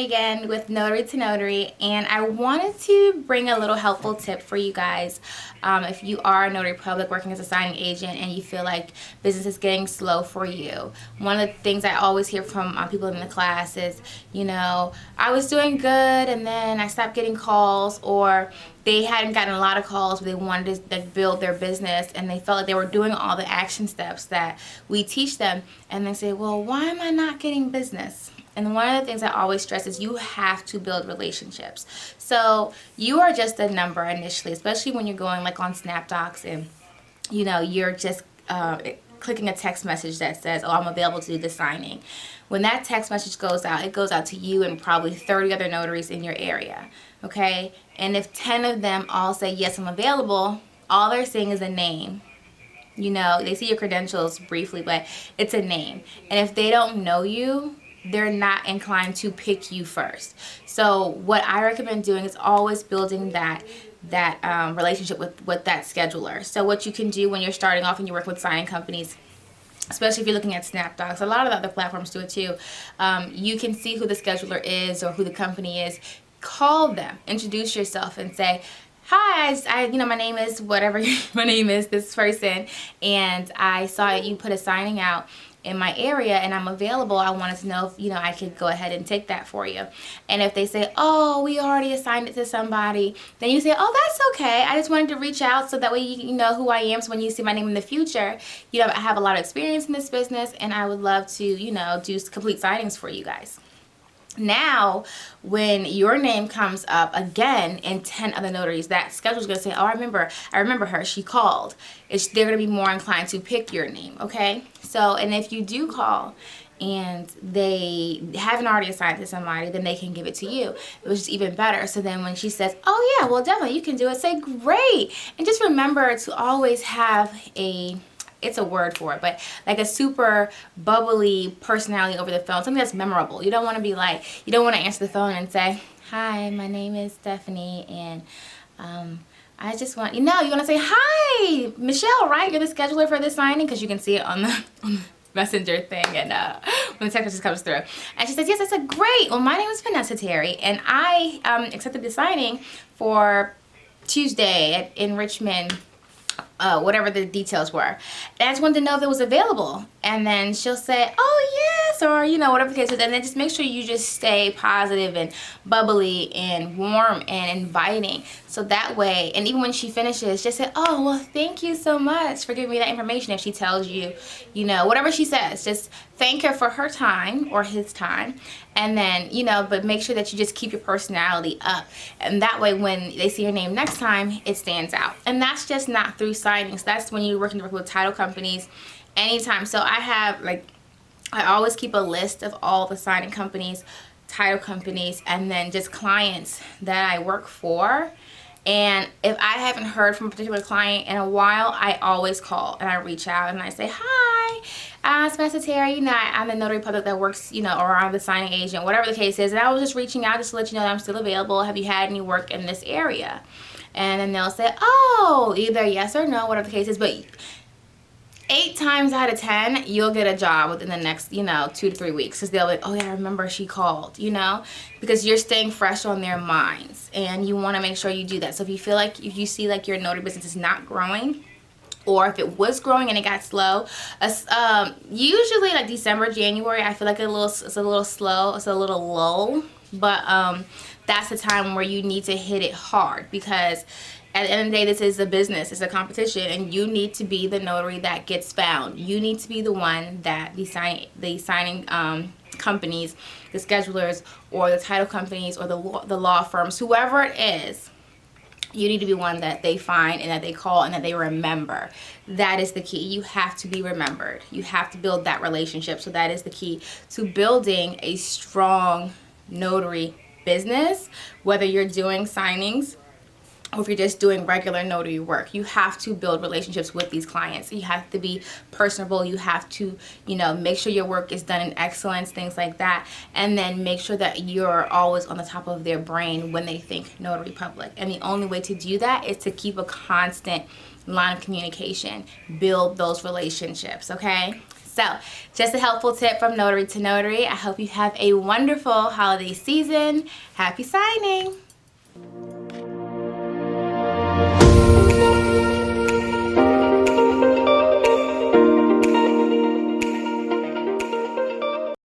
Terry again with Notary to Notary, and I wanted to bring a little helpful tip for you guys. If you are a notary public working as a signing agent and you feel like business is getting slow for you, one of the things I always hear from people in the class is, I was doing good and then I stopped getting calls, or they hadn't gotten a lot of calls, but they wanted to build their business and they felt like they were doing all the action steps that we teach them, and they say, well, why am I not getting business? And one of the things I always stress is you have to build relationships. So you are just a number initially, especially when you're going like on SnapDocs and you're just clicking a text message that says, oh, I'm available to do the signing. When that text message goes out, it goes out to you and probably 30 other notaries in your area, okay? And if 10 of them all say, yes, I'm available, all they're saying is a name. They see your credentials briefly, but it's a name. And if they don't know you, they're not inclined to pick you first. So what I recommend doing is always building that relationship with that scheduler. So what you can do when you're starting off and you work with signing companies, especially if you're looking at SnapDocs, a lot of the other platforms do it too. You can see who the scheduler is or who the company is. Call them, introduce yourself, and say, hi, my name is whatever my name is, this person, and I saw you put a signing out in my area and I'm available. I wanted to know if I could go ahead and take that for you. And if they say, oh, we already assigned it to somebody, then you say, oh, that's okay. I just wanted to reach out so that way you know who I am, so when you see my name in the future, I have a lot of experience in this business and I would love to do complete signings for you guys. Now, when your name comes up again in 10 other notaries, that scheduler's going to say, oh, I remember her, she called. They're going to be more inclined to pick your name, okay? So, and if you do call and they haven't already assigned to somebody, then they can give it to you, which is even better. So then when she says, oh yeah, well definitely you can do it, say great. And just remember to always have it's a word for it, but like a super bubbly personality over the phone, something that's memorable. You don't want to be like, you don't want to answer the phone and say, hi, my name is Stephanie, and I just want, you want to say, hi, Michelle, right? You're the scheduler for this signing, because you can see it on the messenger thing, and when the text message comes through. And she says, yes. I said, great. Well, my name is Vanessa Terry, and I accepted the signing for Tuesday in Richmond, whatever the details were. And I just wanted to know if it was available. And then she'll say, oh yes, or whatever the case is. And then just make sure you just stay positive and bubbly and warm and inviting. So that way, and even when she finishes, just say, oh, well, thank you so much for giving me that information. If she tells you, whatever she says, just thank her for her time or his time. And then, but make sure that you just keep your personality up. And that way, when they see your name next time, it stands out. And that's just not through signings. That's when you're working with title companies anytime. So I always keep a list of all the signing companies, title companies, and then just clients that I work for. And if I haven't heard from a particular client in a while, I always call and I reach out and I say, hi, it's Vanessa Terry. I'm the notary public that works, or I'm the signing agent, whatever the case is. And I was just reaching out just to let you know that I'm still available. Have you had any work in this area? And then they'll say, oh, either yes or no, whatever the case is. But 8 times out of 10, you'll get a job within the next, 2 to 3 weeks. Because they'll be like, oh yeah, I remember she called, because you're staying fresh on their minds. And you want to make sure you do that. So if you see like your notary business is not growing, or if it was growing and it got slow, usually like December, January, I feel like it's a little slow, it's a little lull. But that's the time where you need to hit it hard, because at the end of the day, this is a business, it's a competition, and you need to be the notary that gets found. You need to be the one that the signing companies, the schedulers, or the title companies, or the law firms, whoever it is, you need to be one that they find and that they call and that they remember. That is the key. You have to be remembered. You have to build that relationship. So that is the key to building a strong notary business, whether you're doing signings or if you're just doing regular notary work. You have to build relationships with these clients. You have to be personable. You have to, make sure your work is done in excellence, things like that. And then make sure that you're always on the top of their brain when they think notary public. And the only way to do that is to keep a constant line of communication. Build those relationships, okay? So just a helpful tip from Notary to Notary. I hope you have a wonderful holiday season. Happy signing!